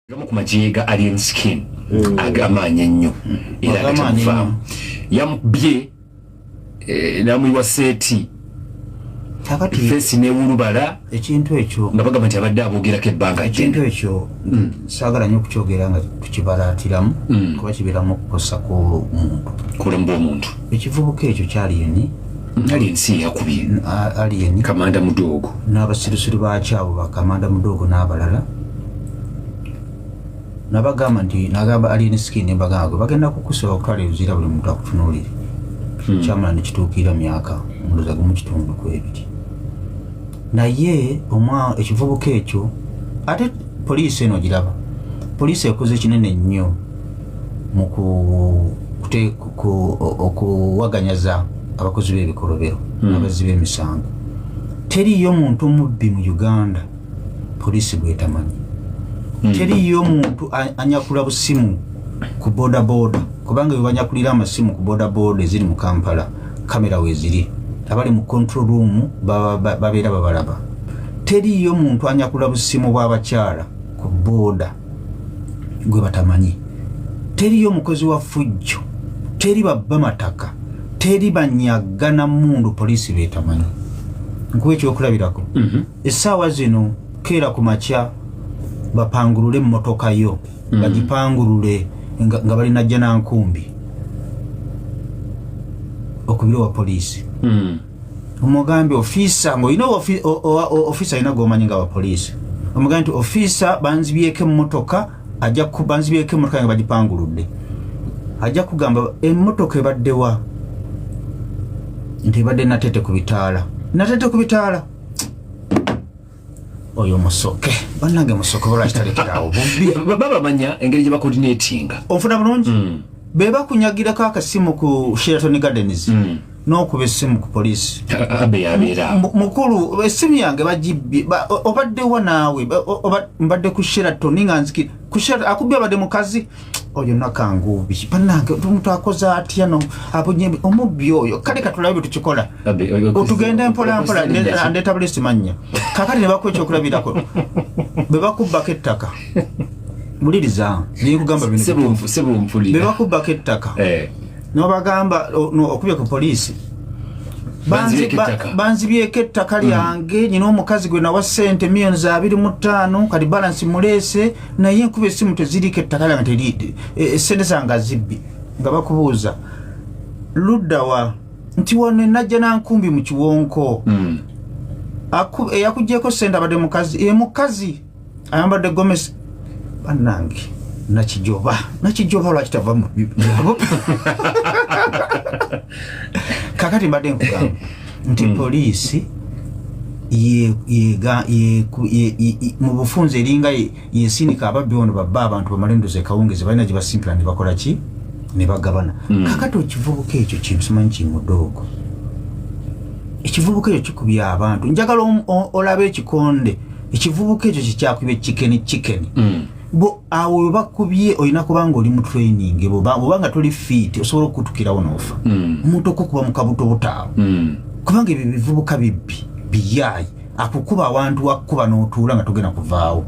Gamu kumajiga alien skin agamanya nnyo era katamuva yamubye namwiwa seti kakati fesi ne wulubala ekintu ekyo nga bagamba nti abadde abogerako ebbanga ekintu ekyo saagala nnyo okukyogera nga tukibalatiramu kuba kibeeramu okukosa kw'omuntu kulamu bw'omuntu ekivubuka ekyo kyaliyeni alien si yakubye aliyeni kamanda mudogo n'abasirusiru bakyabo bakamanda mudogo n'abalala nabagamba nti nagamba alien skin nembagamba bagenda kukusaba okutwala ebizira buli muntu akutunuulire kyamala nekituukira myaka muloza gumu kitundu kwebiri naye ekivubuka ekyo ate poliisi eno giraba poliisi ekoze kinene nnyo mu okuwaganyaza abakozi b'ebikolobero n'abazzi b'emisango teriyo muntu mubbi mu Uganda poliisi gwetamanyi teriyo muntu anyakula busimu ku boda kubanga bebanyakulira amasimu ku boda eziri mu Kampala kamera weziri abali mu control room babeera babalaba teriyo muntu anyakula busimu bw'abakyala ku boda gwe batamanyi teriyo mukozi wa fujjo teri babba mataka teri banyagana mundu poliisi betamanyi nkuwe ekyokulabirako essaawa zino keera ku makya bapangulule emmotoka yo bagipangulule nga balina jjanankumbi okubira wa poliisi omugambi ofisa ng'olina ofisa alina g'omanyi nga wa poliisi omugambi nti ofisa banzibyeko emmotoka banzibyeko emmotoka nga bagipanguludde ajja kugamba emmotoka ebaddewa nti ebadde natete ku bitaala oyo musoke bannange musoke olwaki talekerawo baba manya engeri gye bacoordinatinga onfuna bulungi beba kunyagirako akasimu ku Sheraton Gardens n'okuba essimu ku poliisi mukulu essimu yange bagibbye obaddewa naawe mbadde ku Sheraton nga nzikira akubye abadde mukazi oyo nakangubi bannange omuntu akoze atya no abonye omubbi oyo kale katulabe tukikola otugenda mpola ndeeta bulesi manya kakati ne bakuwa ekyokulabirako be bakubbako ettaka muliriza nikugamba bino be bakubbako ettaka nobagamba okubye ku poliisi banzibyeko ettaka lyange nyina omukazi gwe nawa sente $25,000 kati balansi mulese naye nkuba essimu teziriko ettaka lyange teride sente zange azibbi nga bakubuuza luddawa nti wano najja nankumbi mu kiwonko eyakugyeko sente abadde mukazi ayambadde gomesi bannange nakijoba lwaki tava mu kakati mbadde nkugamba nti poliisi mu bufunze eringa yesinika ababbi ono babba abantu bamalendoze kawungezi balina gye basimpula ne bakola ki ne bagabana kakati ekivubuka ekyo kinsimanyi kimudogo ekivubuka ekyo kikubya abantu njagala olabe ekikonde ekivubuka ekyo kikyakubya chikeni bo awo bakubye olina kubanga oli mu training bobanga toli fit osobola okutukirawo n'ofa omuntu okukuba mu kabuto butaawo kubanga ebyo bivubuka biyayi akukuba abantu akuba n'otuula nga togenda kuvaawo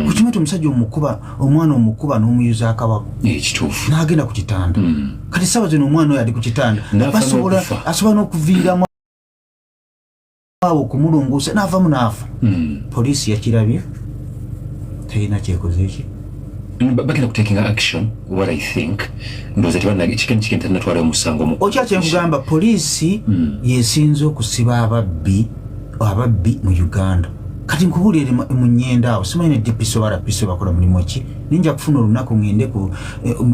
kukimati omusajja omwana omukuba n'omuyuza akabako ekituufu n'agenda ku kitanda kati saawa zino omwana oyo ali ku kitanda asobola n'okuviiramu awo okumulunguusa n'avamu n'afa poliisi yakirabye terina kyekoze eki bagenda kutakinga action what I think ndoza tebana chicken tanatwala omusango mu okyakyengamba poliisi yesinze okusiba ababbi mu Uganda kati nkubulire mu Nnyenda awo simanyi DPSO barapiso bakola mulimu ki ninja kufuna olunaku ngende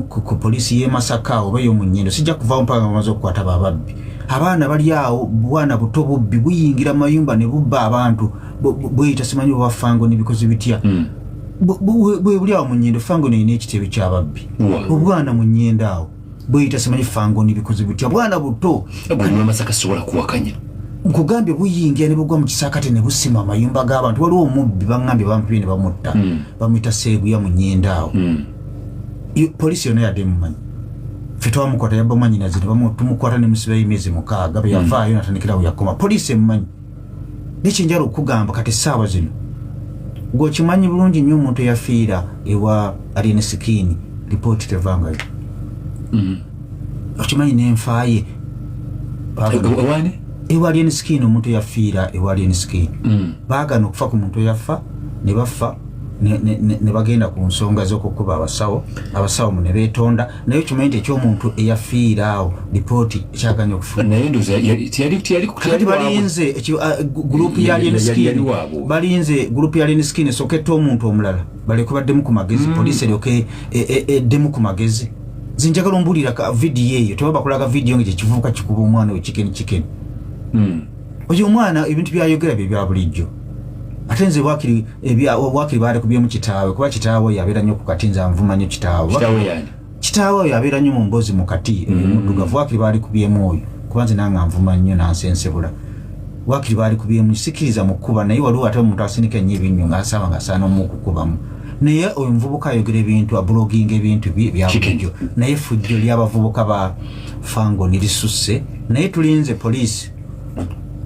ku poliisi y'e Masaka oba y'omu Nnyendo sijja kuvaawo mpaka bamaze okukwata ababbi abaana bali awo bwana buto bubbi buyingira mayumba ne bubba abantu bweyita simanyi obafango n'ebikozi bitya bwe buli awo mu Nnyendo fango neyina ekitebe ky'ababbi obwana mu Nnyenda awo bweyita simanyi fango n'ebikozi bitya bwana buto buli Masaka sobola kuwakanya nkugambye buyingira ne bugwa mu kisakate ne busima amayumba g'abantu waliwo omubbi bangambye bampibye ne bamutta bamuyita Seeguya mu Nnyenda awo poliisi yonna yadde mumanyi ffe twamukwata yabba mwanyinazi tumukwata ne musiba y'emyezi 6 be yavaayo natandikirawo yakoma poliisi emumanyi nekyenjala okugamba kati essaawa zino Gwokimanyi bulungi nnyo omuntu eyafiira ewa alien skin report tevangayo. Okimanyi n'enfaaye wane ewa alien skin omuntu eyafiira ewa alien skin baagana okufa ku muntu eyafa ne bafa ne bagenda ku nsonga z'okukuba abasawo mu ne beetonda naye okimanyi nti ekyomuntu eyafiira awo lipooti ekyaganya okufuna naye ndoza tiyali balinze gurupu ya alien skin balinze gurupu ya alien skin esoketta omuntu omulala baleke baddemu ku magezi poliisi eryoke eddemu ku magezi zinjagala ombulira vidiyo eyo teba bakulaga vidiyo nga kyekivubuka kikuba omwana we chicken oyo omwana ebintu byayogera bye bya bulijjo ate nze wakiri baali kubyemu kitaawe kuba kitaawe yabeera nnyo ku kati nze anvuma nnyo kitaawe yabeera nnyo mu mbozi mu kati muddugavu wakiri baali kubyemu oyo kuba nze nange anvuma nnyo nansensebula wakiri baali kubyemu sikiriza mu kkuba naye waliwo ate omuntu asinika nnyo ebinnyo ng'asaba ng'asaana omu okukubamu naye oyo omuvubuka ayogera ebintu abloginga ebintu bya bulijjo naye fujjo ly'abavubuka ba fango nilisusse naye tulinze poliisi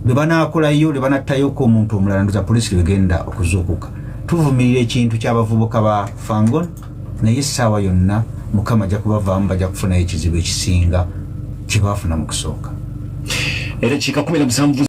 bwe banaakolayo bwe banattayoko omuntu omulala ndoza poliisi lwegenda okuzuukuka tuvumirira ekintu ky'abavubuka ba fangon naye essaawa yonna mukama ajja kubavaamu bajja kufunayo ekizibu ekisinga kye baafuna mu kusooka era kiika 17